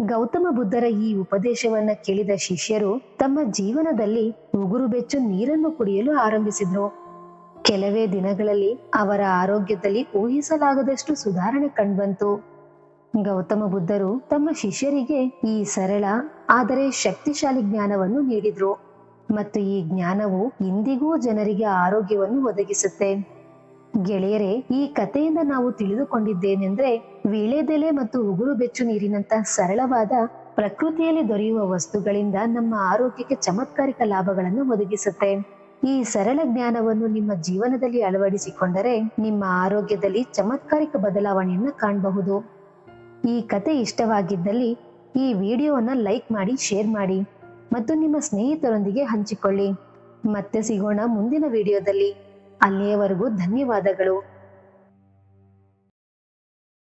S1: ಗೌತಮ ಬುದ್ಧರ ಈ ಉಪದೇಶವನ್ನ ಕೇಳಿದ ಶಿಷ್ಯರು ತಮ್ಮ ಜೀವನದಲ್ಲಿ ಉಗುರು ಬೆಚ್ಚು ನೀರನ್ನು ಕುಡಿಯಲು ಆರಂಭಿಸಿದ್ರು. ಕೆಲವೇ ದಿನಗಳಲ್ಲಿ ಅವರ ಆರೋಗ್ಯದಲ್ಲಿ ಊಹಿಸಲಾಗದಷ್ಟು ಸುಧಾರಣೆ ಕಂಡುಬಂತು. ಗೌತಮ ಬುದ್ಧರು ತಮ್ಮ ಶಿಷ್ಯರಿಗೆ ಈ ಸರಳ ಆದರೆ ಶಕ್ತಿಶಾಲಿ ಜ್ಞಾನವನ್ನು ನೀಡಿದ್ರು ಮತ್ತು ಈ ಜ್ಞಾನವು ಇಂದಿಗೂ ಜನರಿಗೆ ಆರೋಗ್ಯವನ್ನು ಒದಗಿಸುತ್ತೆ. ಗೆಳೆಯರೇ, ಈ ಕಥೆಯಿಂದ ನಾವು ತಿಳಿದುಕೊಂಡಿದ್ದೇನೆಂದ್ರೆ, ವೀಳ್ಯದೆಲೆ ಮತ್ತು ಉಗುರು ಬೆಚ್ಚು ನೀರಿನಂತ ಸರಳವಾದ ಪ್ರಕೃತಿಯಲ್ಲಿ ದೊರೆಯುವ ವಸ್ತುಗಳಿಂದ ನಮ್ಮ ಆರೋಗ್ಯಕ್ಕೆ ಚಮತ್ಕಾರಿಕ ಲಾಭಗಳನ್ನು ಒದಗಿಸುತ್ತೆ. ಈ ಸರಳ ಜ್ಞಾನವನ್ನು ನಿಮ್ಮ ಜೀವನದಲ್ಲಿ ಅಳವಡಿಸಿಕೊಂಡರೆ ನಿಮ್ಮ ಆರೋಗ್ಯದಲ್ಲಿ ಚಮತ್ಕಾರಿಕ ಬದಲಾವಣೆಯನ್ನು ಕಾಣಬಹುದು. ಈ ಕತೆ ಇಷ್ಟವಾಗಿದ್ದಲ್ಲಿ ಈ ವಿಡಿಯೋವನ್ನ ಲೈಕ್ ಮಾಡಿ, ಶೇರ್ ಮಾಡಿ ಮತ್ತು ನಿಮ್ಮ ಸ್ನೇಹಿತರೊಂದಿಗೆ ಹಂಚಿಕೊಳ್ಳಿ. ಮತ್ತೆ ಸಿಗೋಣ ಮುಂದಿನ ವಿಡಿಯೋದಲ್ಲಿ. ಅಲ್ಲಿಯವರೆಗೂ ಧನ್ಯವಾದಗಳು.